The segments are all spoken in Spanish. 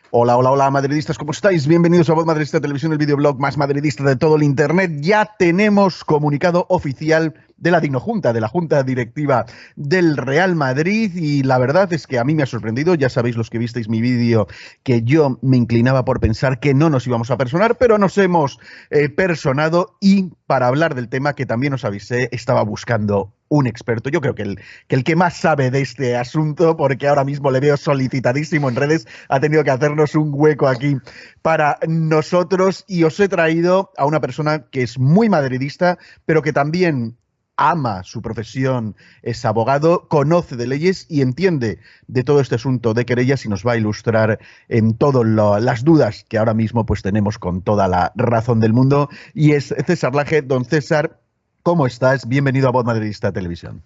Hola, hola, hola, madridistas, ¿cómo estáis? Bienvenidos a Voz Madridista Televisión, el videoblog más madridista de todo el internet. Ya tenemos comunicado oficial de la Dignojunta, de la Junta Directiva del Real Madrid, y la verdad es que a mí me ha sorprendido. Ya sabéis, los que visteis mi vídeo, que yo me inclinaba por pensar que no nos íbamos a personar, pero nos hemos personado, y para hablar del tema que también os avisé, estaba buscando un experto. Yo creo que el que más sabe de este asunto, porque ahora mismo le veo solicitadísimo en redes, ha tenido que hacernos un hueco aquí para nosotros, y os he traído a una persona que es muy madridista, pero que también ama su profesión, es abogado, conoce de leyes y entiende de todo este asunto de querellas, y nos va a ilustrar en todas las dudas que ahora mismo pues tenemos, con toda la razón del mundo, y es César Laje. Don César, ¿cómo estás? Bienvenido a Voz Madridista Televisión.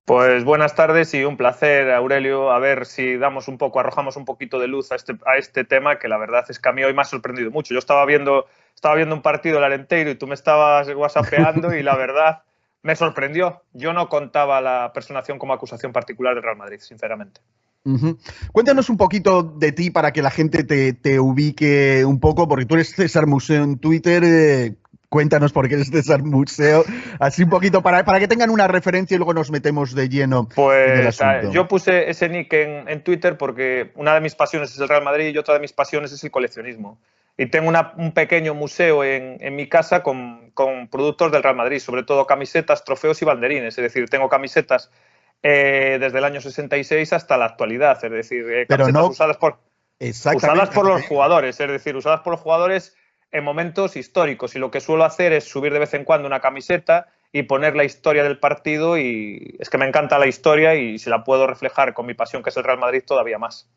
Pues buenas tardes y un placer, Aurelio. A ver si arrojamos un poquito de luz a este tema, que la verdad es que a mí hoy me ha sorprendido mucho. Yo estaba viendo un partido del Arenteiro y tú me estabas whatsappeando y la verdad me sorprendió. Yo no contaba la personación como acusación particular del Real Madrid, sinceramente. Cuéntanos un poquito de ti para que la gente te ubique un poco, porque tú eres César Museo en Twitter. Cuéntanos por qué eres César Museo, así un poquito para que tengan una referencia, y luego nos metemos de lleno en el Pues asunto. yo puse ese nick en Twitter porque una de mis pasiones es el Real Madrid y otra de mis pasiones es el coleccionismo. Y tengo un pequeño museo en mi casa con productos del Real Madrid, sobre todo camisetas, trofeos y banderines. Es decir, tengo camisetas desde el año 66 hasta la actualidad. Es decir, Pero camisetas no usadas exactamente por lo los que... jugadores. Es decir, usadas por los jugadores en momentos históricos. Y lo que suelo hacer es subir de vez en cuando una camiseta y poner la historia del partido, y es que me encanta la historia y si la puedo reflejar con mi pasión, que es el Real Madrid, todavía más.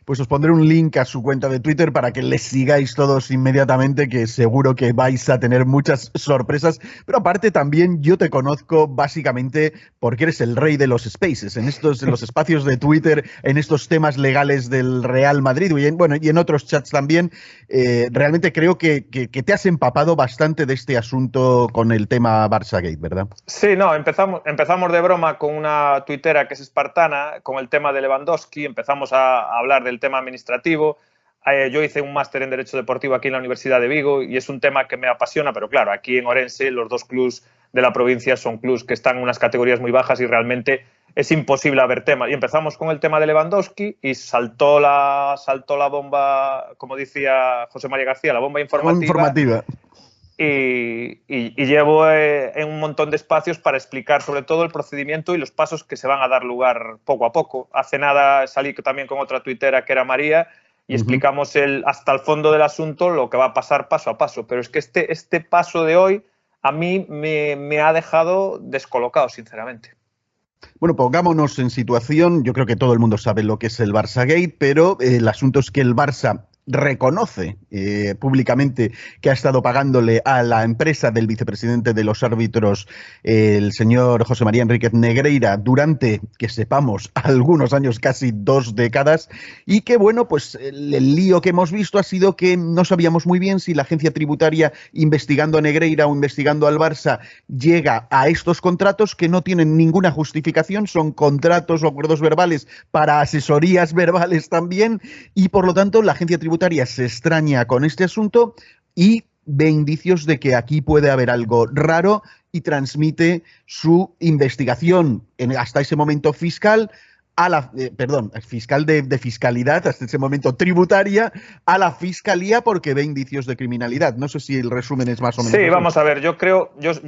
Pues os pondré un link a su cuenta de Twitter para que les sigáis todos inmediatamente, que seguro que vais a tener muchas sorpresas. Pero aparte, también yo te conozco básicamente porque eres el rey de los spaces, en los espacios de Twitter, en estos temas legales del Real Madrid, y en otros chats también. Realmente creo que te has empapado bastante de este asunto con el tema Barça Gate, ¿verdad? Sí, no, empezamos de broma con una tuitera que es espartana, con el tema de Lewandowski, empezamos a hablar del tema administrativo. Yo hice un máster en Derecho Deportivo aquí en la Universidad de Vigo y es un tema que me apasiona, pero claro, aquí en Orense los dos clubs de la provincia son clubs que están en unas categorías muy bajas y realmente es imposible haber tema. Y empezamos con el tema de Lewandowski y saltó la bomba, como decía José María García, la bomba informativa. Informativa. Y llevo en un montón de espacios para explicar sobre todo el procedimiento y los pasos que se van a dar lugar poco a poco. Hace nada salí también con otra tuitera que era María y explicamos hasta el fondo del asunto, lo que va a pasar paso a paso. Pero es que este paso de hoy a mí me ha dejado descolocado, sinceramente. Bueno, pongámonos en situación. Yo creo que todo el mundo sabe lo que es el Barça Gate, pero el asunto es que el Barça reconoce públicamente que ha estado pagándole a la empresa del vicepresidente de los árbitros, el señor José María Enríquez Negreira, durante, que sepamos, algunos años, casi 2 décadas, y que, bueno, pues el lío que hemos visto ha sido que no sabíamos muy bien si la agencia tributaria, investigando a Negreira o investigando al Barça, llega a estos contratos que no tienen ninguna justificación, son contratos o acuerdos verbales para asesorías verbales también, y por lo tanto la agencia tributaria se extraña con este asunto y ve indicios de que aquí puede haber algo raro, y transmite su investigación hasta ese momento fiscal a la, fiscal de fiscalidad, hasta ese momento tributaria, a la fiscalía, porque ve indicios de criminalidad. No sé si el resumen es más o menos Sí, así. vamos a ver, yo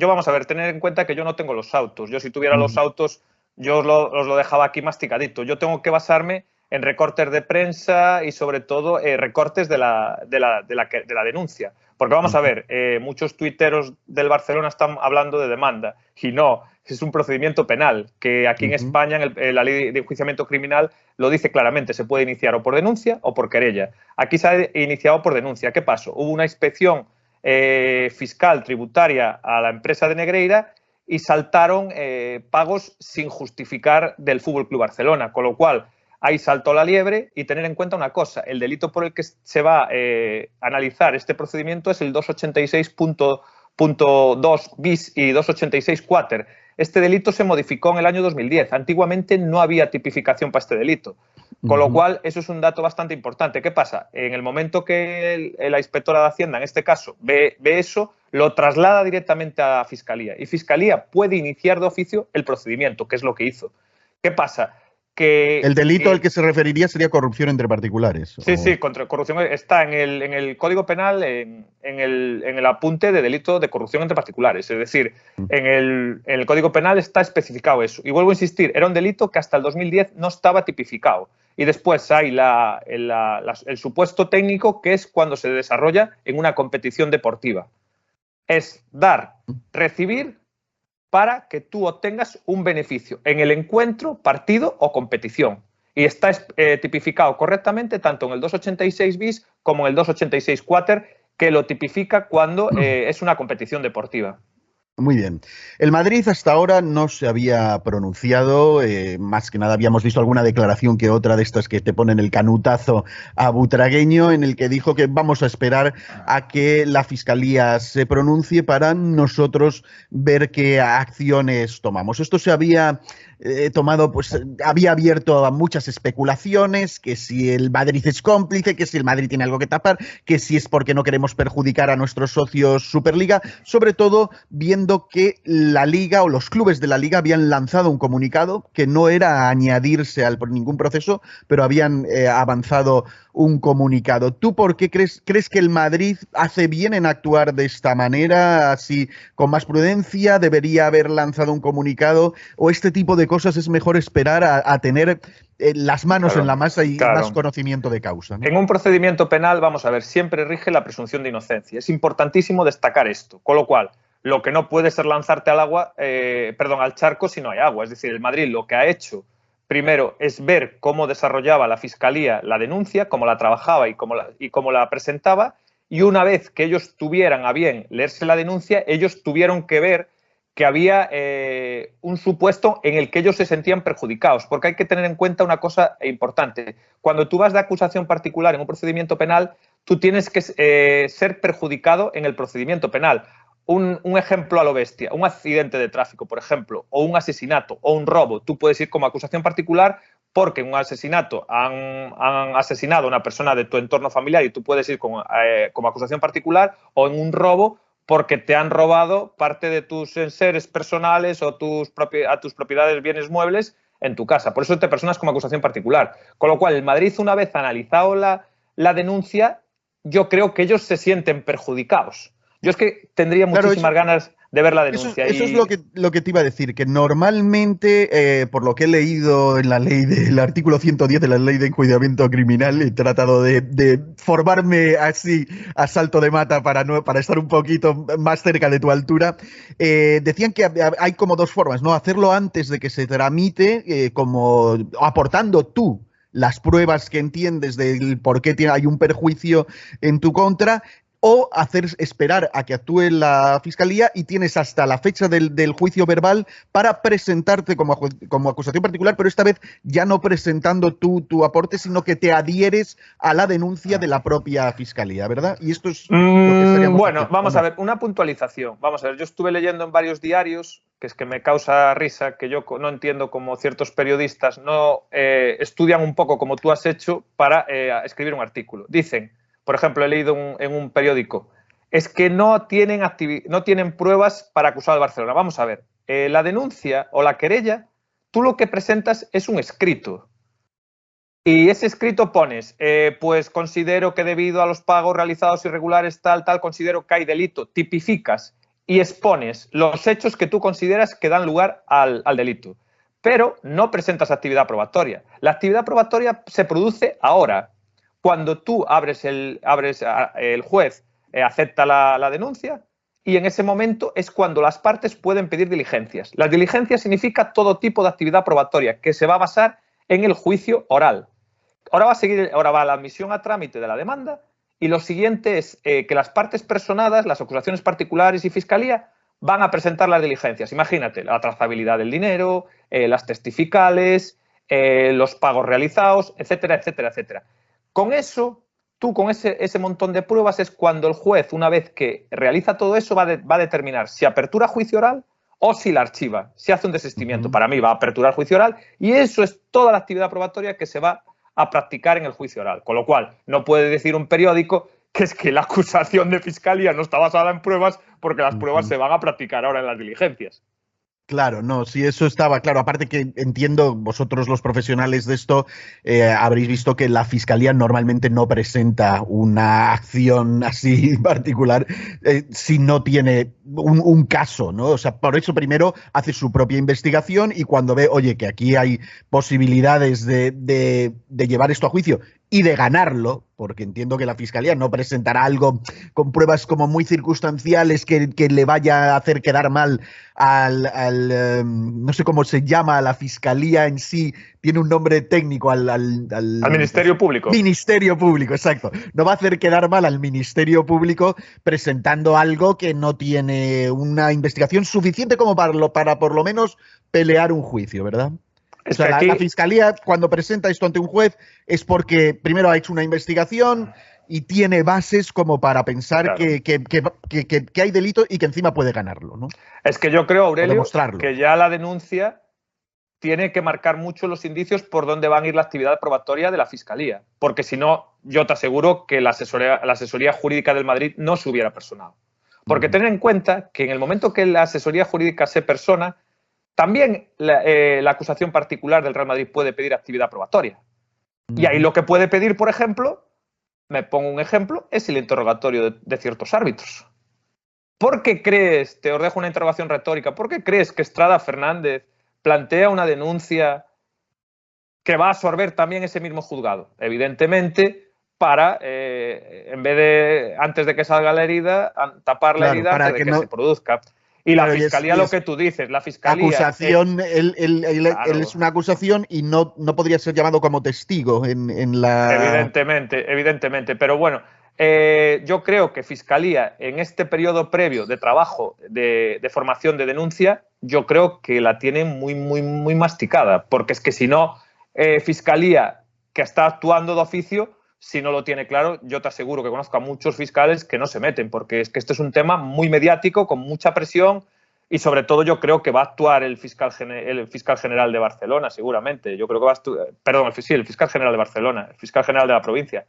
vamos a ver, tener en cuenta que yo no tengo los autos. Yo si tuviera los autos, yo os lo dejaba aquí masticadito. Yo tengo que basarme en recortes de prensa y sobre todo recortes de la denuncia. Porque vamos a ver, muchos tuiteros del Barcelona están hablando de demanda y no, es un procedimiento penal que aquí en España, en la ley de enjuiciamiento criminal, lo dice claramente, se puede iniciar o por denuncia o por querella. Aquí se ha iniciado por denuncia. ¿Qué pasó? Hubo una inspección fiscal tributaria a la empresa de Negreira y saltaron pagos sin justificar del Fútbol Club Barcelona, con lo cual ahí saltó la liebre. Y tener en cuenta una cosa, el delito por el que se va a analizar este procedimiento es el 286.2 bis y 286 quater. Este delito se modificó en el año 2010. Antiguamente no había tipificación para este delito. Con lo cual, eso es un dato bastante importante. ¿Qué pasa? En el momento que la inspectora de Hacienda, en este caso, ve eso, lo traslada directamente a Fiscalía. Y Fiscalía puede iniciar de oficio el procedimiento, que es lo que hizo. ¿Qué pasa? El delito al que se referiría sería corrupción entre particulares. Sí, sí, contra corrupción está en el Código Penal, en el apunte de delito de corrupción entre particulares. Es decir, en el Código Penal está especificado eso. Y vuelvo a insistir, era un delito que hasta el 2010 no estaba tipificado. Y después hay el supuesto técnico, que es cuando se desarrolla en una competición deportiva. Es dar, recibir, para que tú obtengas un beneficio en el encuentro, partido o competición. Y está tipificado correctamente tanto en el 286 bis como en el 286 quater, que lo tipifica cuando es una competición deportiva. Muy bien. El Madrid hasta ahora no se había pronunciado, más que nada habíamos visto alguna declaración que otra de estas que te ponen el canutazo a Butragueño, en el que dijo que vamos a esperar a que la Fiscalía se pronuncie para nosotros ver qué acciones tomamos. Esto se había tomado, pues había abierto a muchas especulaciones, que si el Madrid es cómplice, que si el Madrid tiene algo que tapar, que si es porque no queremos perjudicar a nuestros socios Superliga, sobre todo viendo que la Liga o los clubes de la Liga habían lanzado un comunicado que no era añadirse a ningún proceso, pero habían avanzado un comunicado. ¿Tú por qué crees que el Madrid hace bien en actuar de esta manera, así con más prudencia? ¿Debería haber lanzado un comunicado? ¿O este tipo de cosas es mejor esperar a tener las manos en la masa y más conocimiento de causa, ¿no? En un procedimiento penal, vamos a ver, siempre rige la presunción de inocencia. Es importantísimo destacar esto. Con lo cual, lo que no puede ser lanzarte al charco si no hay agua. Es decir, el Madrid lo que ha hecho primero es ver cómo desarrollaba la Fiscalía la denuncia, cómo la trabajaba y cómo la presentaba, y una vez que ellos tuvieran a bien leerse la denuncia, ellos tuvieron que ver que había un supuesto en el que ellos se sentían perjudicados, porque hay que tener en cuenta una cosa importante. Cuando tú vas de acusación particular en un procedimiento penal, tú tienes que ser perjudicado en el procedimiento penal. Un ejemplo a lo bestia, un accidente de tráfico, por ejemplo, o un asesinato o un robo, tú puedes ir como acusación particular porque en un asesinato han asesinado a una persona de tu entorno familiar y tú puedes ir como acusación particular, o en un robo porque te han robado parte de tus enseres personales o a tus propiedades, bienes muebles en tu casa. Por eso te personas como acusación particular. Con lo cual, el Madrid, una vez analizado la denuncia, yo creo que ellos se sienten perjudicados. Yo es que tendría muchísimas ganas de ver la denuncia. Eso es lo que te iba a decir, que normalmente, por lo que he leído en la ley del artículo 110 de la ley de enjuiciamiento criminal, he tratado de formarme así a salto de mata para estar un poquito más cerca de tu altura, decían que hay como dos formas, ¿no? Hacerlo antes de que se tramite, como aportando tú las pruebas que entiendes del por qué hay un perjuicio en tu contra, o esperar a que actúe la Fiscalía y tienes hasta la fecha del juicio verbal para presentarte como acusación particular, pero esta vez ya no presentando tu aporte, sino que te adhieres a la denuncia de la propia Fiscalía, ¿verdad? Y esto es lo que estaríamos haciendo, vamos a ver, una puntualización. Vamos a ver, yo estuve leyendo en varios diarios, que es que me causa risa, que yo no entiendo cómo ciertos periodistas no estudian un poco como tú has hecho para escribir un artículo. Dicen, por ejemplo, he leído en un periódico, es que no tienen pruebas para acusar al Barcelona. Vamos a ver, la denuncia o la querella, tú lo que presentas es un escrito. Y ese escrito pones, pues considero que debido a los pagos realizados irregulares, tal, considero que hay delito. Tipificas y expones los hechos que tú consideras que dan lugar al delito. Pero no presentas actividad probatoria. La actividad probatoria se produce ahora. Cuando tú el juez acepta la denuncia, y en ese momento es cuando las partes pueden pedir diligencias. Las diligencias significa todo tipo de actividad probatoria que se va a basar en el juicio oral. Ahora va la admisión a trámite de la demanda, y lo siguiente es que las partes personadas, las acusaciones particulares y Fiscalía, van a presentar las diligencias. Imagínate, la trazabilidad del dinero, las testificales, los pagos realizados, etcétera, etcétera, etcétera. Con eso, tú con ese montón de pruebas es cuando el juez, una vez que realiza todo eso, va a determinar si apertura juicio oral o si la archiva, si hace un desistimiento. Para mí va a aperturar juicio oral, y eso es toda la actividad probatoria que se va a practicar en el juicio oral. Con lo cual, no puede decir un periódico que es que la acusación de fiscalía no está basada en pruebas porque las pruebas se van a practicar ahora en las diligencias. Claro, no, sí, eso estaba claro. Aparte que entiendo, vosotros los profesionales de esto, habréis visto que la Fiscalía normalmente no presenta una acción así particular si no tiene un caso, ¿no? O sea, por eso primero hace su propia investigación y cuando ve, oye, que aquí hay posibilidades de llevar esto a juicio y de ganarlo, porque entiendo que la Fiscalía no presentará algo con pruebas como muy circunstanciales que le vaya a hacer quedar mal no sé cómo se llama, a la Fiscalía en sí, tiene un nombre técnico, al Ministerio Público. Ministerio Público, exacto. No va a hacer quedar mal al Ministerio Público presentando algo que no tiene una investigación suficiente como para por lo menos pelear un juicio, ¿verdad? O sea, la Fiscalía, cuando presenta esto ante un juez, es porque primero ha hecho una investigación y tiene bases como para pensar claro. que hay delito y que encima puede ganarlo, ¿no? Es que yo creo, Aurelio, que ya la denuncia tiene que marcar mucho los indicios por dónde van a ir la actividad probatoria de la Fiscalía. Porque si no, yo te aseguro que la asesoría jurídica del Madrid no se hubiera personado. Porque ten en cuenta que en el momento que la asesoría jurídica se persona, también la acusación particular del Real Madrid puede pedir actividad probatoria. Y ahí lo que puede pedir, por ejemplo, me pongo un ejemplo, es el interrogatorio de ciertos árbitros. ¿Por qué crees, te os dejo una interrogación retórica, por qué crees que Estrada Fernández plantea una denuncia que va a absorber también ese mismo juzgado? Evidentemente, para, en vez de, antes de que salga la herida, tapar la herida antes de que se produzca. Y la Fiscalía, lo que tú dices, la Fiscalía... Acusación, él es una acusación y no podría ser llamado como testigo en la... Evidentemente. Pero bueno, yo creo que Fiscalía, en este periodo previo de trabajo, de formación de denuncia, yo creo que la tiene muy masticada. Porque es que si no, Fiscalía, que está actuando de oficio... Si no lo tiene claro, yo te aseguro que conozco a muchos fiscales que no se meten, porque es que este es un tema muy mediático, con mucha presión, y sobre todo yo creo que va a actuar el fiscal general de Barcelona, seguramente. Yo creo que va a actuar, perdón, el fiscal general de Barcelona, el fiscal general de la provincia.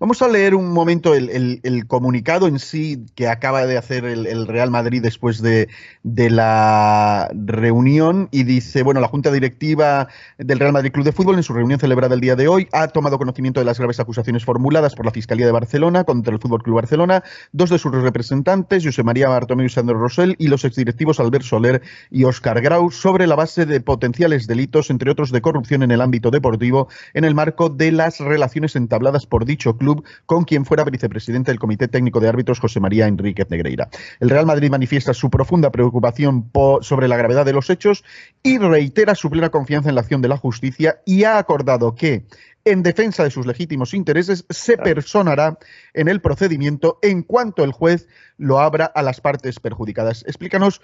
Vamos a leer un momento el comunicado en sí que acaba de hacer el Real Madrid después de la reunión y dice, bueno, la Junta Directiva del Real Madrid Club de Fútbol en su reunión celebrada el día de hoy ha tomado conocimiento de las graves acusaciones formuladas por la Fiscalía de Barcelona contra el Fútbol Club Barcelona, dos de sus representantes, José María Bartomeu y Sandro Rosell, y los exdirectivos Albert Soler y Óscar Grau, sobre la base de potenciales delitos, entre otros de corrupción en el ámbito deportivo, en el marco de las relaciones entabladas por dicho club con quien fuera vicepresidente del Comité Técnico de Árbitros, José María Enríquez Negreira. El Real Madrid manifiesta su profunda preocupación sobre la gravedad de los hechos y reitera su plena confianza en la acción de la justicia y ha acordado que, en defensa de sus legítimos intereses, se personará en el procedimiento en cuanto el juez lo abra a las partes perjudicadas. Explícanos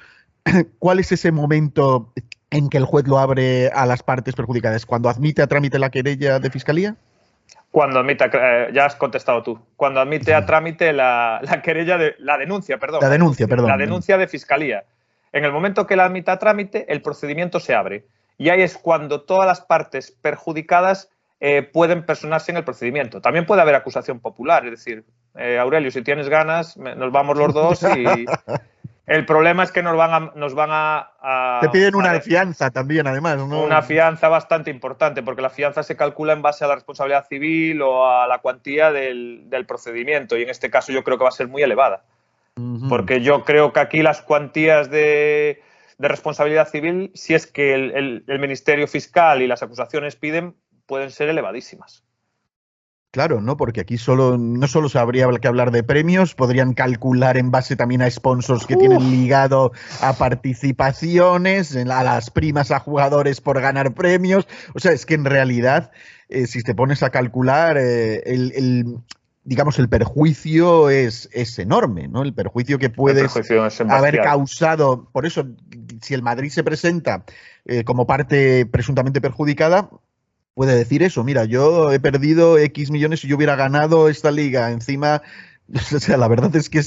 cuál es ese momento en que el juez lo abre a las partes perjudicadas. ¿Cuando admite a trámite la querella de Fiscalía? Cuando admite, ya has contestado tú, cuando admite a trámite la querella de la denuncia, perdón. La denuncia de Fiscalía. En el momento que la admita a trámite, el procedimiento se abre. Y ahí es cuando todas las partes perjudicadas pueden personarse en el procedimiento. También puede haber acusación popular, es decir, Aurelio, si tienes ganas, nos vamos los dos y... El problema es que nos van a te piden una fianza también, además, ¿no? Una fianza bastante importante, porque la fianza se calcula en base a la responsabilidad civil o a la cuantía del procedimiento, y en este caso yo creo que va a ser muy elevada. Porque yo creo que aquí las cuantías de responsabilidad civil, si es que el Ministerio Fiscal y las acusaciones piden, pueden ser elevadísimas. Claro, ¿no? Porque aquí no solo se habría que hablar de premios, podrían calcular en base también a sponsors que tienen ligado a participaciones, a las primas a jugadores por ganar premios. O sea, es que en realidad, si te pones a calcular, digamos, el perjuicio es enorme, ¿no? El perjuicio que puedes haber causado. Por eso, si el Madrid se presenta como parte presuntamente perjudicada, puede decir eso, mira, yo he perdido X millones y yo hubiera ganado esta liga. Encima O sea, la verdad es que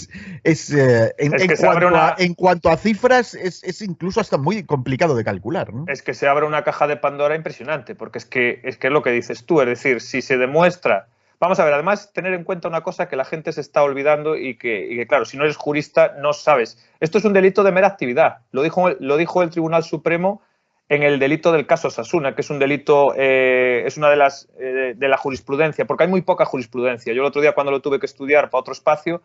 en cuanto a cifras es incluso hasta muy complicado de calcular, ¿no? Es que se abre una caja de Pandora impresionante, porque es que es lo que dices tú, es decir, si se demuestra. Vamos a ver, además, tener en cuenta una cosa que la gente se está olvidando y que claro, si no eres jurista, no sabes. Esto es un delito de mera actividad. Lo dijo el Tribunal Supremo en el delito del caso Osasuna, que es un delito, es una de la jurisprudencia, porque hay muy poca jurisprudencia. Yo el otro día, cuando lo tuve que estudiar para otro espacio,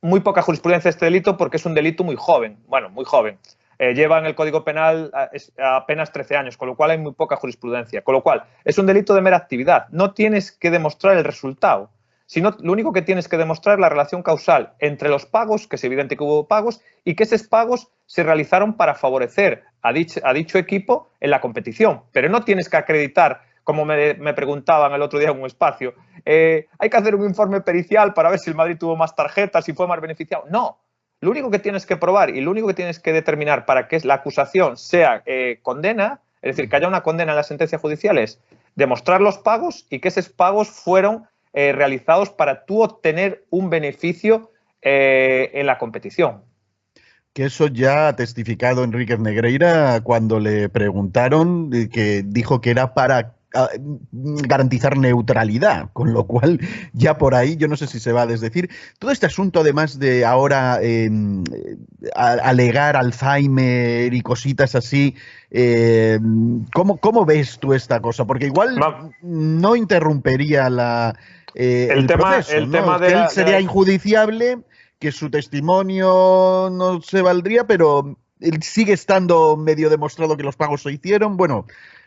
muy poca jurisprudencia de este delito porque es un delito muy joven. Bueno, muy joven. Lleva en el Código Penal apenas 13 años, con lo cual hay muy poca jurisprudencia. Con lo cual, es un delito de mera actividad. No tienes que demostrar el resultado, sino lo único que tienes que demostrar es la relación causal entre los pagos, que es evidente que hubo pagos, y que esos pagos se realizaron para favorecer a dicho equipo en la competición. Pero no tienes que acreditar, como me preguntaban el otro día en un espacio, hay que hacer un informe pericial para ver si el Madrid tuvo más tarjetas, si fue más beneficiado. No. Lo único que tienes que probar y lo único que tienes que determinar para que la acusación sea condena, es decir, que haya una condena en las sentencias judiciales, demostrar los pagos y que esos pagos fueron realizados para tú obtener un beneficio en la competición. Que eso ya ha testificado Enríquez Negreira cuando le preguntaron, que dijo que era para garantizar neutralidad, con lo cual ya por ahí yo no sé si se va a desdecir. Todo este asunto, además de ahora alegar Alzheimer y cositas así, ¿cómo ves tú esta cosa? Porque igual no interrumpería el proceso, ¿no? Que él sería injudiciable, que su testimonio no se valdría, pero él sigue estando medio demostrado que los pagos se hicieron. Bueno,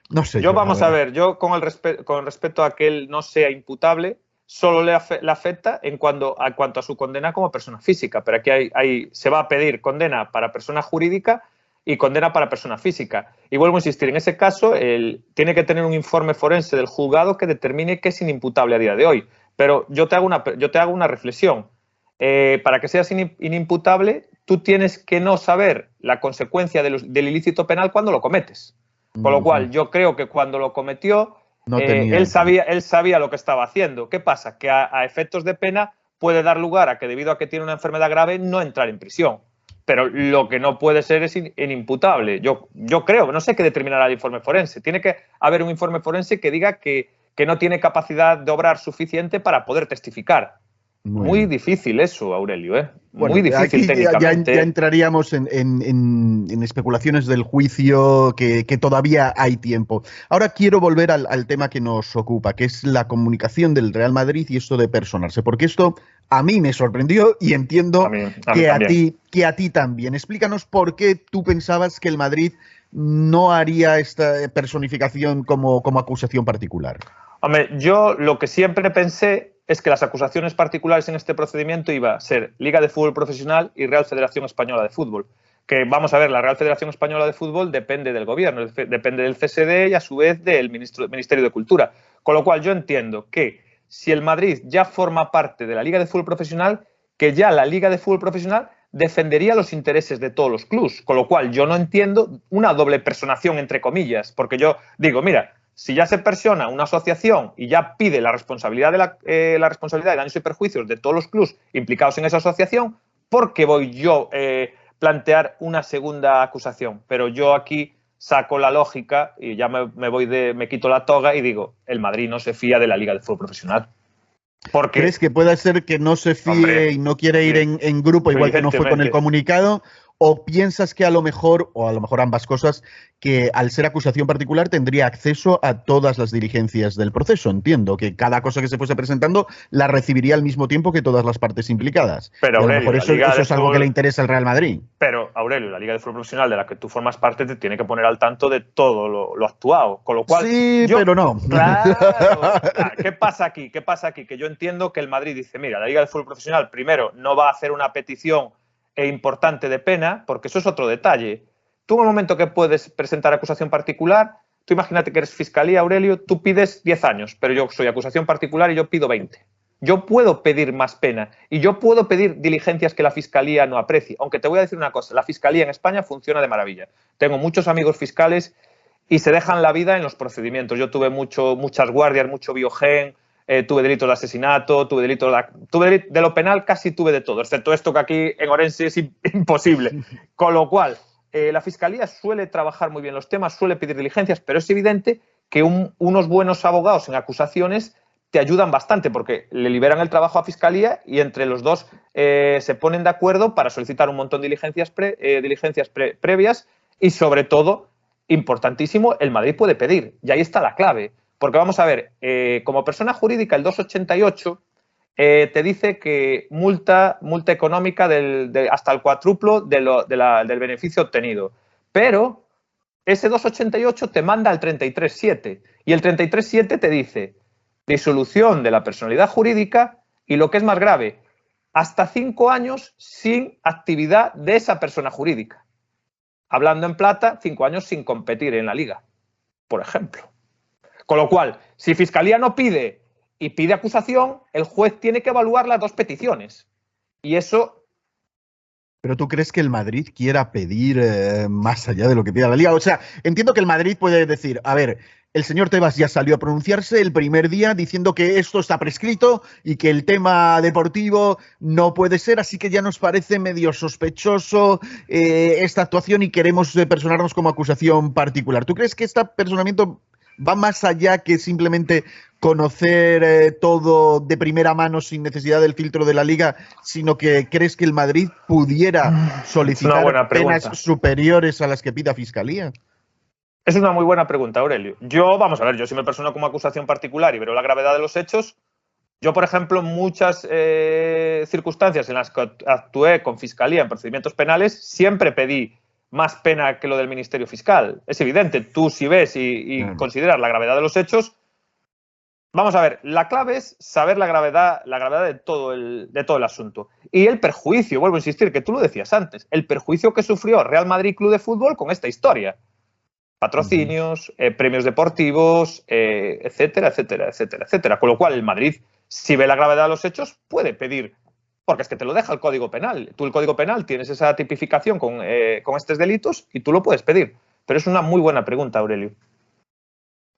no sé. Vamos a ver, yo con respecto a que él no sea imputable, solo le afecta en cuanto a su condena como persona física, pero aquí se va a pedir condena para persona jurídica y condena para persona física. Y vuelvo a insistir, en ese caso, tiene que tener un informe forense del juzgado que determine que es inimputable a día de hoy. Pero yo te hago una reflexión. Para que seas inimputable, tú tienes que no saber la consecuencia del ilícito penal cuando lo cometes. Con lo cual, yo creo que cuando lo cometió, él sabía lo que estaba haciendo. ¿Qué pasa? Que a efectos de pena puede dar lugar a que, debido a que tiene una enfermedad grave, no entrar en prisión. Pero lo que no puede ser es inimputable. Yo creo, no sé qué determinará el informe forense. Tiene que haber un informe forense que diga que no tiene capacidad de obrar suficiente para poder testificar. Muy difícil eso, Aurelio, ¿eh? Bueno, muy difícil técnicamente. Ya entraríamos en especulaciones del juicio, que todavía hay tiempo. Ahora quiero volver al tema que nos ocupa, que es la comunicación del Real Madrid y esto de personarse, porque esto a mí me sorprendió y entiendo que a ti también. Explícanos por qué tú pensabas que el Madrid no haría esta personificación como acusación particular. Hombre, yo lo que siempre pensé es que las acusaciones particulares en este procedimiento iba a ser Liga de Fútbol Profesional y Real Federación Española de Fútbol. Que vamos a ver, la Real Federación Española de Fútbol depende del gobierno, depende del CSD y a su vez del Ministerio de Cultura. Con lo cual yo entiendo que si el Madrid ya forma parte de la Liga de Fútbol Profesional, que ya la Liga de Fútbol Profesional defendería los intereses de todos los clubes. Con lo cual yo no entiendo una doble personación, entre comillas, porque yo digo, mira, si ya se persona una asociación y ya pide la responsabilidad de daños y perjuicios de todos los clubes implicados en esa asociación, ¿por qué voy yo a plantear una segunda acusación? Pero yo aquí saco la lógica y ya me quito la toga y digo, el Madrid no se fía de la Liga de Fútbol Profesional. Porque, ¿crees que pueda ser que no se fíe y no quiere ir en grupo, igual que no fue con el comunicado? ¿O piensas que a lo mejor ambas cosas, que al ser acusación particular tendría acceso a todas las diligencias del proceso? Entiendo que cada cosa que se fuese presentando la recibiría al mismo tiempo que todas las partes implicadas. Pero Aurelio, a lo mejor eso es algo que le interesa al Real Madrid. Pero, Aurelio, la Liga de Fútbol Profesional de la que tú formas parte te tiene que poner al tanto de todo lo actuado. Con lo cual, sí, pero no. Claro. ¿Qué pasa aquí? Que yo entiendo que el Madrid dice, mira, la Liga de Fútbol Profesional primero no va a hacer una petición importante de pena, porque eso es otro detalle. Tú en el momento que puedes presentar acusación particular, tú imagínate que eres fiscalía, Aurelio, tú pides 10 años, pero yo soy acusación particular y yo pido 20. Yo puedo pedir más pena y yo puedo pedir diligencias que la fiscalía no aprecie. Aunque te voy a decir una cosa, la fiscalía en España funciona de maravilla. Tengo muchos amigos fiscales y se dejan la vida en los procedimientos. Yo tuve muchas guardias, mucho biogen, tuve delitos de asesinato, tuve delitos de lo penal, casi tuve de todo, excepto esto que aquí en Orense es imposible. Con lo cual, la Fiscalía suele trabajar muy bien los temas, suele pedir diligencias, pero es evidente que unos buenos abogados en acusaciones te ayudan bastante porque le liberan el trabajo a Fiscalía y entre los dos se ponen de acuerdo para solicitar un montón de diligencias previas y, sobre todo, importantísimo, el Madrid puede pedir. Y ahí está la clave. Porque vamos a ver, como persona jurídica, el 288 te dice que multa económica hasta el cuádruplo del beneficio obtenido. Pero ese 288 te manda al 33.7 y el 33.7 te dice disolución de la personalidad jurídica y, lo que es más grave, hasta 5 años sin actividad de esa persona jurídica. Hablando en plata, 5 años sin competir en la liga, por ejemplo. Con lo cual, si Fiscalía no pide y pide acusación, el juez tiene que evaluar las dos peticiones. Y eso... ¿Pero tú crees que el Madrid quiera pedir más allá de lo que pida la Liga? O sea, entiendo que el Madrid puede decir, a ver, el señor Tebas ya salió a pronunciarse el primer día diciendo que esto está prescrito y que el tema deportivo no puede ser, así que ya nos parece medio sospechoso esta actuación y queremos personarnos como acusación particular. ¿Tú crees que este personamiento va más allá que simplemente conocer todo de primera mano sin necesidad del filtro de la Liga, sino que crees que el Madrid pudiera solicitar penas superiores a las que pida Fiscalía? Es una muy buena pregunta, Aurelio. Vamos a ver, yo si me persono como acusación particular y veo la gravedad de los hechos, yo, por ejemplo, en muchas circunstancias en las que actué con Fiscalía en procedimientos penales, siempre pedí más pena que lo del Ministerio Fiscal. Es evidente, tú si ves y consideras la gravedad de los hechos, vamos a ver, la clave es saber la gravedad de todo el asunto. Y el perjuicio, vuelvo a insistir, que tú lo decías antes, el perjuicio que sufrió Real Madrid Club de Fútbol con esta historia. Patrocinios, premios deportivos, etcétera, etcétera, etcétera, etcétera. Con lo cual, el Madrid, si ve la gravedad de los hechos, puede pedir, porque es que te lo deja el Código Penal. Tú, el Código Penal, tienes esa tipificación con estos delitos y tú lo puedes pedir. Pero es una muy buena pregunta, Aurelio.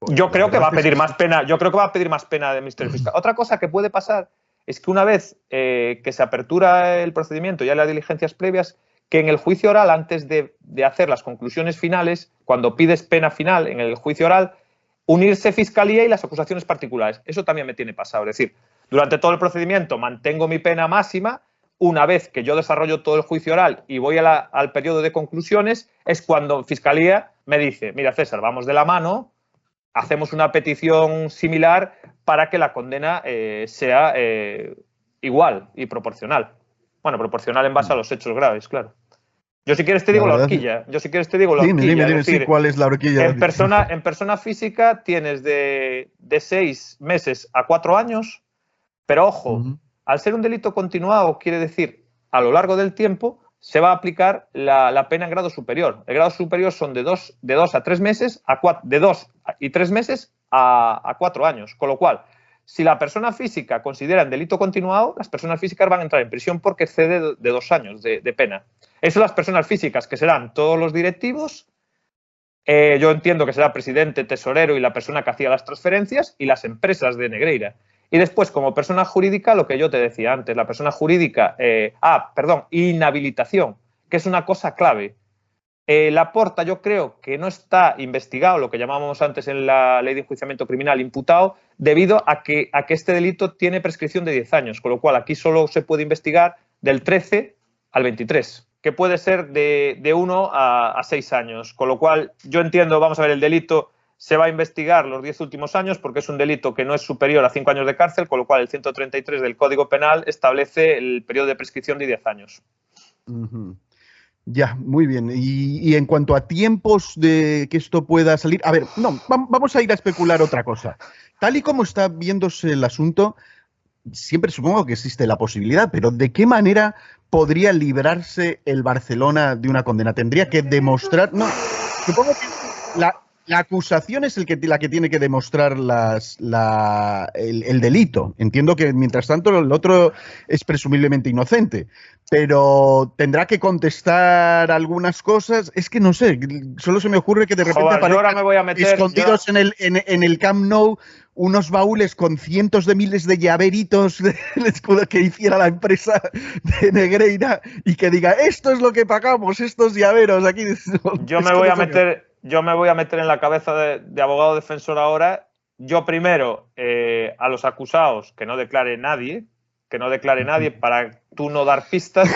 Yo creo que va a pedir más pena. Yo creo que va a pedir más pena del Ministerio Fiscal. Otra cosa que puede pasar es que una vez que se apertura el procedimiento, ya las diligencias previas, que en el juicio oral, antes de hacer las conclusiones finales, cuando pides pena final en el juicio oral, unirse Fiscalía y las acusaciones particulares. Eso también me tiene pasado. Es decir, durante todo el procedimiento mantengo mi pena máxima. Una vez que yo desarrollo todo el juicio oral y voy al periodo de conclusiones, es cuando Fiscalía me dice, mira, César, vamos de la mano, hacemos una petición similar para que la condena sea igual y proporcional. Bueno, proporcional en base a los hechos graves, claro. Yo si quieres te digo la horquilla. Dime, sí, ¿cuál es la horquilla? En persona física tienes de 6 meses a 4 años, pero ojo, al ser un delito continuado, quiere decir, a lo largo del tiempo, se va a aplicar la pena en grado superior. El grado superior son de 2 a 3 meses, de 2 y 3 meses a 4 años. Con lo cual, si la persona física considera delito continuado, las personas físicas van a entrar en prisión porque excede de 2 años de pena. Eso las personas físicas, que serán todos los directivos, yo entiendo que será presidente, tesorero y la persona que hacía las transferencias, y las empresas de Negreira. Y después, como persona jurídica, lo que yo te decía antes, la persona jurídica, inhabilitación, que es una cosa clave. Laporta, yo creo que no está investigado, lo que llamábamos antes en la ley de enjuiciamiento criminal, imputado, debido a que este delito tiene prescripción de 10 años, con lo cual aquí solo se puede investigar del 13 al 23, que puede ser de 1 a 6 años. Con lo cual, yo entiendo, vamos a ver, el delito se va a investigar los 10 últimos años porque es un delito que no es superior a 5 años de cárcel, con lo cual el 133 del Código Penal establece el periodo de prescripción de 10 años. Ya, muy bien. Y en cuanto a tiempos de que esto pueda salir... A ver, no, vamos a ir a especular otra cosa. Tal y como está viéndose el asunto, siempre supongo que existe la posibilidad, pero ¿de qué manera podría librarse el Barcelona de una condena? Tendría que demostrar... No, supongo que La acusación es la que tiene que demostrar el delito. Entiendo que, mientras tanto, el otro es presumiblemente inocente, pero tendrá que contestar algunas cosas. Es que no sé, solo se me ocurre que de repente aparezcan escondidos en el Camp Nou unos baúles con cientos de miles de llaveritos del escudo que hiciera la empresa de Negreira y que diga, esto es lo que pagamos, estos llaveros aquí. Yo me voy a meter en la cabeza de abogado defensor ahora. Yo primero, a los acusados, que no declare nadie para tú no dar pistas.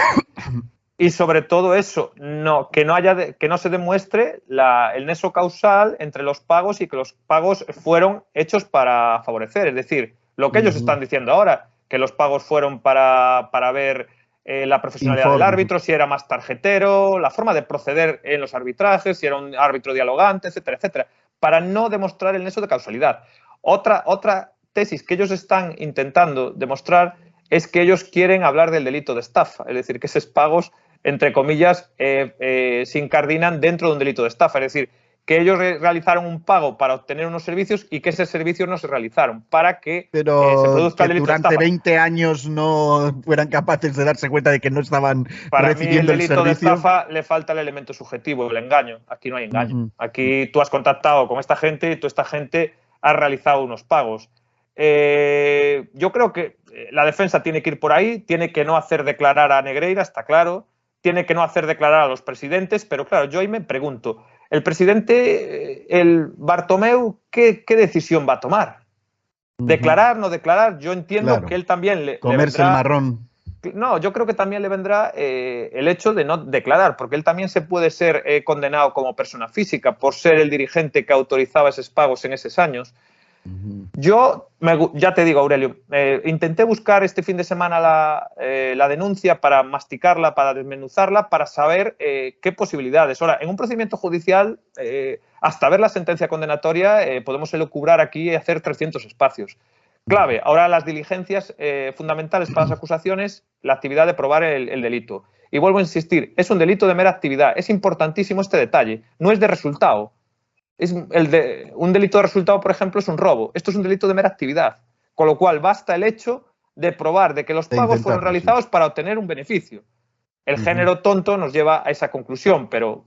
Y sobre todo eso, que no se demuestre el nexo causal entre los pagos y que los pagos fueron hechos para favorecer. Es decir, lo que ellos están diciendo ahora, que los pagos fueron para ver la profesionalidad del árbitro, si era más tarjetero, la forma de proceder en los arbitrajes, si era un árbitro dialogante, etcétera, etcétera, para no demostrar el nexo de causalidad. Otra tesis que ellos están intentando demostrar es que ellos quieren hablar del delito de estafa, es decir, que esos pagos, entre comillas, se incardinan dentro de un delito de estafa, es decir, que ellos realizaron un pago para obtener unos servicios y que esos servicios no se realizaron para que se produzca el delito de estafa. Durante 20 años no fueran capaces de darse cuenta de que no estaban recibiendo el servicio. Para mí el delito de estafa le falta el elemento subjetivo, el engaño. Aquí no hay engaño. Aquí tú has contactado con esta gente y esta gente ha realizado unos pagos. Yo creo que la defensa tiene que ir por ahí, tiene que no hacer declarar a Negreira, está claro, tiene que no hacer declarar a los presidentes, pero claro, yo ahí me pregunto, el presidente, el Bartomeu, ¿qué decisión va a tomar? ¿Declarar, no declarar? Yo entiendo que él también le comerse vendrá, el marrón. No, yo creo que también le vendrá el hecho de no declarar, porque él también se puede ser condenado como persona física por ser el dirigente que autorizaba esos pagos en esos años. Yo, ya te digo, Aurelio, intenté buscar este fin de semana la denuncia para masticarla, para desmenuzarla, para saber qué posibilidades. Ahora, en un procedimiento judicial, hasta ver la sentencia condenatoria, podemos elucubrar aquí y hacer 300 espacios. Clave, ahora las diligencias fundamentales para las acusaciones, la actividad de probar el delito. Y vuelvo a insistir, es un delito de mera actividad. Es importantísimo este detalle, no es de resultado. Un delito de resultado, por ejemplo, es un robo. Esto es un delito de mera actividad. Con lo cual, basta el hecho de probar de que los pagos fueron realizados para obtener un beneficio. El género tonto nos lleva a esa conclusión, pero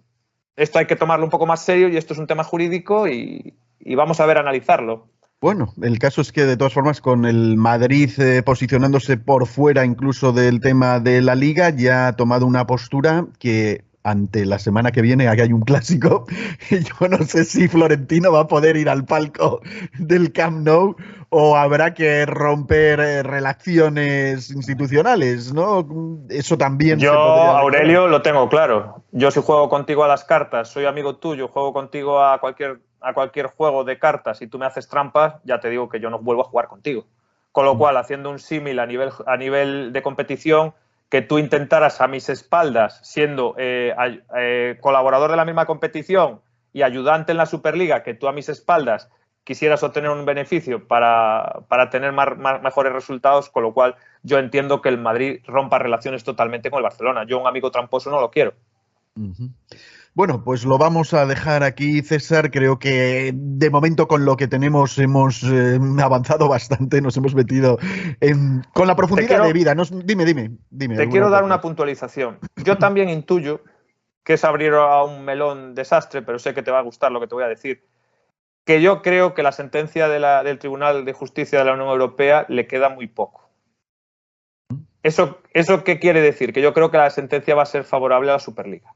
esto hay que tomarlo un poco más serio y esto es un tema jurídico y vamos a ver analizarlo. Bueno, el caso es que, de todas formas, con el Madrid posicionándose por fuera incluso del tema de la Liga, ya ha tomado una postura que, ante la semana que viene, aquí hay un clásico, yo no sé si Florentino va a poder ir al palco del Camp Nou o habrá que romper relaciones institucionales, ¿no? Eso también. Yo, Aurelio, lo tengo claro. Yo, si juego contigo a las cartas, soy amigo tuyo, juego contigo a cualquier juego de cartas y tú me haces trampas, ya te digo que yo no vuelvo a jugar contigo. Con lo cual, haciendo un símil a nivel de competición, que tú intentaras a mis espaldas, siendo colaborador de la misma competición y ayudante en la Superliga, que tú a mis espaldas quisieras obtener un beneficio para tener mejores resultados, con lo cual yo entiendo que el Madrid rompa relaciones totalmente con el Barcelona. Yo un amigo tramposo no lo quiero. Bueno, pues lo vamos a dejar aquí, César. Creo que de momento con lo que tenemos hemos avanzado bastante, nos hemos metido con la profundidad de vida. Dime. Te quiero dar una puntualización. Yo también intuyo que es abrir a un melón desastre, pero sé que te va a gustar lo que te voy a decir, que yo creo que la sentencia del Tribunal de Justicia de la Unión Europea le queda muy poco. ¿Eso qué quiere decir? Que yo creo que la sentencia va a ser favorable a la Superliga.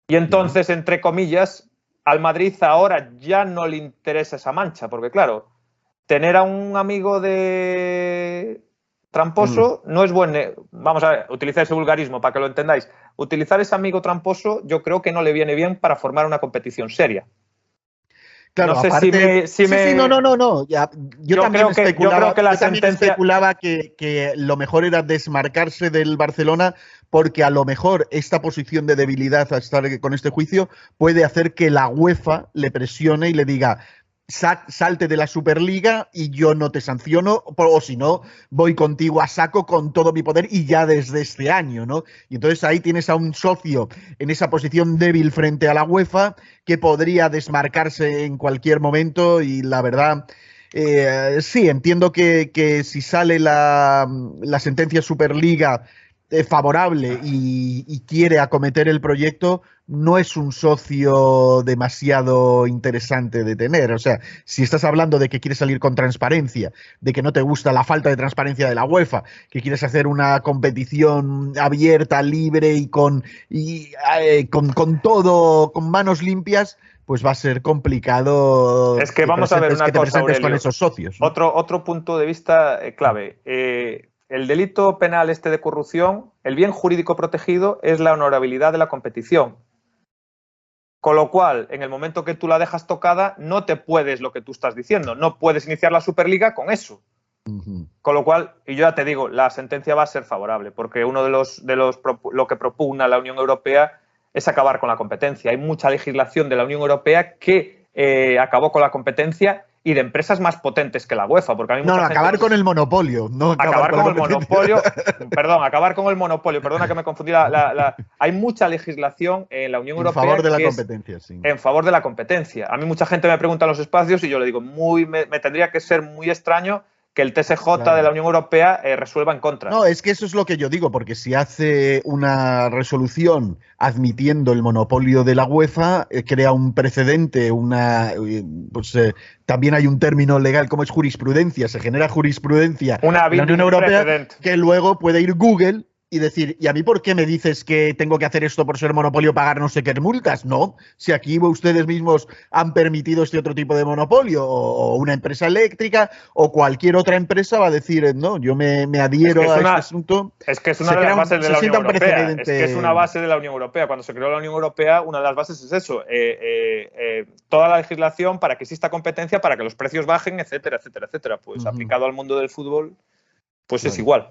Y entonces, entre comillas, al Madrid ahora ya no le interesa esa mancha, porque claro, tener a un amigo de tramposo no es bueno. Vamos a ver, utilizar ese vulgarismo para que lo entendáis. Utilizar ese amigo tramposo yo creo que no le viene bien para formar una competición seria. Claro, no sé aparte, si me... No. Yo también especulaba que que lo mejor era desmarcarse del Barcelona, porque a lo mejor esta posición de debilidad a estar con este juicio puede hacer que la UEFA le presione y le diga: salte de la Superliga y yo no te sanciono, o si no, voy contigo a saco con todo mi poder y ya desde este año, ¿no? Y entonces ahí tienes a un socio en esa posición débil frente a la UEFA que podría desmarcarse en cualquier momento y la verdad... sí, entiendo que si sale la sentencia Superliga favorable y quiere acometer el proyecto, no es un socio demasiado interesante de tener. O sea, si estás hablando de que quieres salir con transparencia, de que no te gusta la falta de transparencia de la UEFA, que quieres hacer una competición abierta, libre y con todo, con manos limpias, pues va a ser complicado. Es que vamos a ver una cosa, Aurelio, con esos socios, ¿no? Otro punto de vista clave. El delito penal de corrupción, el bien jurídico protegido es la honorabilidad de la competición. Con lo cual, en el momento que tú la dejas tocada, no te puedes, lo que tú estás diciendo, no puedes iniciar la Superliga con eso. Con lo cual, y yo ya te digo, la sentencia va a ser favorable, porque uno de lo que propugna la Unión Europea es acabar con la competencia. Hay mucha legislación de la Unión Europea que acabó con la competencia y de empresas más potentes que la UEFA. Porque hay mucha acabar con el monopolio. No acabar con el monopolio. Perdón, acabar con el monopolio. Perdona que me confundí. Hay mucha legislación en la Unión Europea. En favor de la competencia, sí. En favor de la competencia. A mí mucha gente me pregunta en los espacios y yo le digo, me tendría que ser muy extraño que el TSJ de la Unión Europea resuelva en contra. No, es que eso es lo que yo digo, porque si hace una resolución admitiendo el monopolio de la UEFA, crea un precedente, también hay un término legal como es jurisprudencia, se genera jurisprudencia en la Unión Europea que luego puede ir Google y decir, ¿y a mí por qué me dices que tengo que hacer esto por ser monopolio, pagar no sé qué multas? No, si aquí ustedes mismos han permitido este otro tipo de monopolio, o una empresa eléctrica, o cualquier otra empresa va a decir, no, yo me adhiero a este asunto. Es que es una de las bases de la Unión Europea. Es que es una base de la Unión Europea. Cuando se creó la Unión Europea, una de las bases es eso, toda la legislación para que exista competencia, para que los precios bajen, etcétera, etcétera, etcétera. Pues aplicado al mundo del fútbol, pues es igual.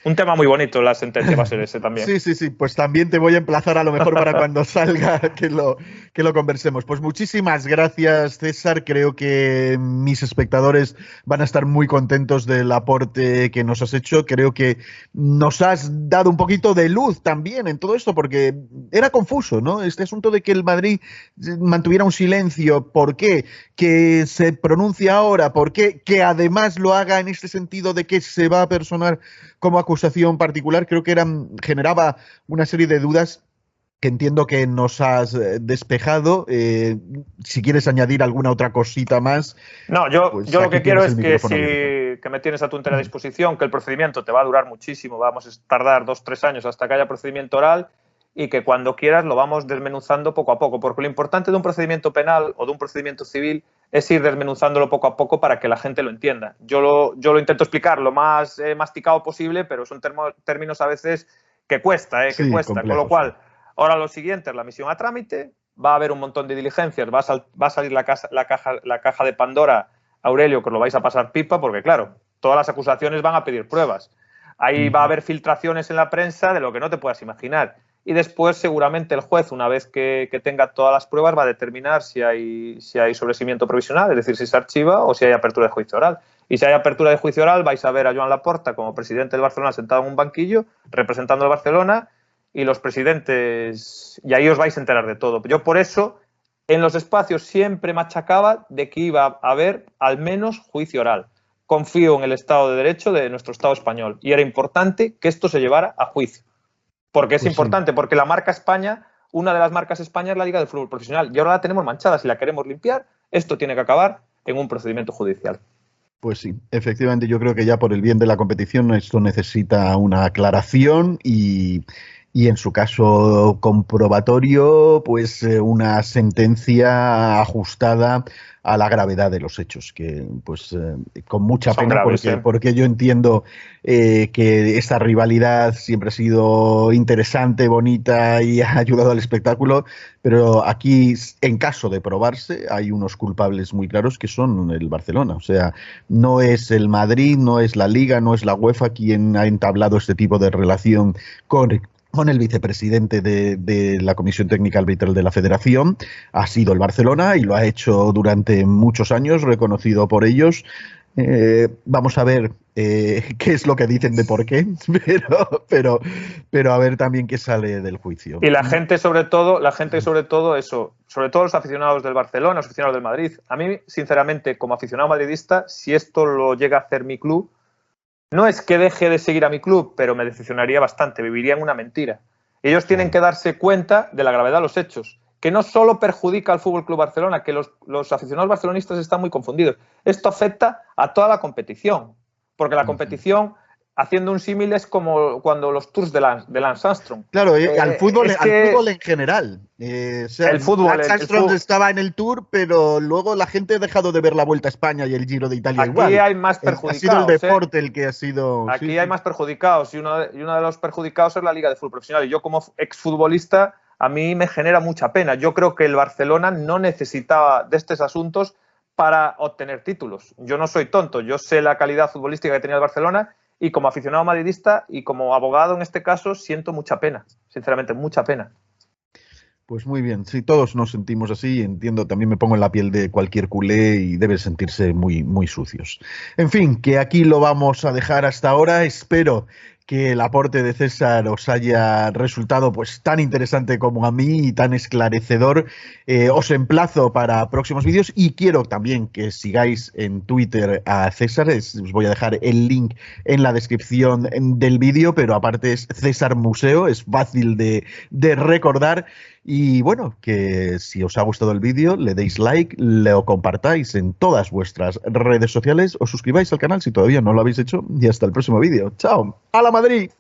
Un tema muy bonito, la sentencia va a ser ese también. Sí, pues también te voy a emplazar a lo mejor para cuando salga que lo conversemos. Pues muchísimas gracias, César. Creo que mis espectadores van a estar muy contentos del aporte que nos has hecho. Creo que nos has dado un poquito de luz también en todo esto, porque era confuso, ¿no? Este asunto de que el Madrid mantuviera un silencio. ¿Por qué? Que se pronuncia ahora. ¿Por qué? Que además lo haga en este sentido de que se va a personar como acusación particular, creo que generaba una serie de dudas que entiendo que nos has despejado. Si quieres añadir alguna otra cosita más. No, yo lo que quiero es que me tienes a tu entera disposición, que el procedimiento te va a durar muchísimo, vamos a tardar 2-3 años hasta que haya procedimiento oral y que cuando quieras lo vamos desmenuzando poco a poco, porque lo importante de un procedimiento penal o de un procedimiento civil es ir desmenuzándolo poco a poco para que la gente lo entienda. Yo lo intento explicar lo más masticado posible, pero son términos a veces que cuesta. Complejos, con lo cual, ahora lo siguiente es la misión a trámite, va a haber un montón de diligencias, va a salir la caja de Pandora, Aurelio, que os lo vais a pasar pipa, porque claro, todas las acusaciones van a pedir pruebas. Ahí va a haber filtraciones en la prensa de lo que no te puedas imaginar. Y después, seguramente, el juez, una vez que tenga todas las pruebas, va a determinar si hay sobreseimiento provisional, es decir, si se archiva o si hay apertura de juicio oral. Y si hay apertura de juicio oral, vais a ver a Joan Laporta como presidente del Barcelona sentado en un banquillo, representando al Barcelona, y los presidentes, y ahí os vais a enterar de todo. Yo, por eso, en los espacios siempre machacaba de que iba a haber al menos juicio oral. Confío en el Estado de Derecho de nuestro Estado español. Y era importante que esto se llevara a juicio. Porque es importante, porque la marca España, una de las marcas España es la Liga del Fútbol Profesional. Y ahora la tenemos manchada. Si la queremos limpiar, esto tiene que acabar en un procedimiento judicial. Pues sí, efectivamente, yo creo que ya por el bien de la competición esto necesita una aclaración y en su caso comprobatorio, pues una sentencia ajustada a la gravedad de los hechos, que pues con mucha pena graves, porque yo entiendo que esta rivalidad siempre ha sido interesante, bonita y ha ayudado al espectáculo, pero aquí, en caso de probarse, hay unos culpables muy claros que son el Barcelona. O sea, no es el Madrid, no es la Liga, no es la UEFA quien ha entablado este tipo de relación con con el vicepresidente de la Comisión Técnica Arbitral de la Federación. Ha sido el Barcelona y lo ha hecho durante muchos años, reconocido por ellos. Vamos a ver qué es lo que dicen de por qué, pero a ver también qué sale del juicio. Y la gente sobre todo eso, sobre todo los aficionados del Barcelona, los aficionados del Madrid. A mí, sinceramente, como aficionado madridista, si esto lo llega a hacer mi club, no es que deje de seguir a mi club, pero me decepcionaría bastante, viviría en una mentira. Ellos tienen que darse cuenta de la gravedad de los hechos, que no solo perjudica al Fútbol Club Barcelona, que los aficionados barcelonistas están muy confundidos. Esto afecta a toda la competición, porque la competición, haciendo un símil, es como cuando los tours de Lance Armstrong. Claro, al fútbol en general. O sea, el fútbol, Lance Armstrong estaba en el Tour, pero luego la gente ha dejado de ver la Vuelta a España y el Giro de Italia aquí igual. Hay más perjudicados. Ha sido el deporte el que ha sido... Aquí hay más perjudicados y uno de los perjudicados es la Liga de Fútbol Profesional. Y yo, como exfutbolista, a mí me genera mucha pena. Yo creo que el Barcelona no necesitaba de estos asuntos para obtener títulos. Yo no soy tonto, yo sé la calidad futbolística que tenía el Barcelona y como aficionado madridista y como abogado en este caso siento mucha pena, sinceramente, mucha pena. Pues muy bien, sí, todos nos sentimos así, entiendo, también me pongo en la piel de cualquier culé y deben sentirse muy, muy sucios. En fin, que aquí lo vamos a dejar hasta ahora, espero que el aporte de César os haya resultado pues tan interesante como a mí y tan esclarecedor. Os emplazo para próximos vídeos y quiero también que sigáis en Twitter a César. Os voy a dejar el link en la descripción del vídeo, pero aparte es César Museo, es fácil de recordar. Y bueno, que si os ha gustado el vídeo, le deis like, lo compartáis en todas vuestras redes sociales, os suscribáis al canal si todavía no lo habéis hecho y hasta el próximo vídeo. ¡Chao! ¡A la Madrid!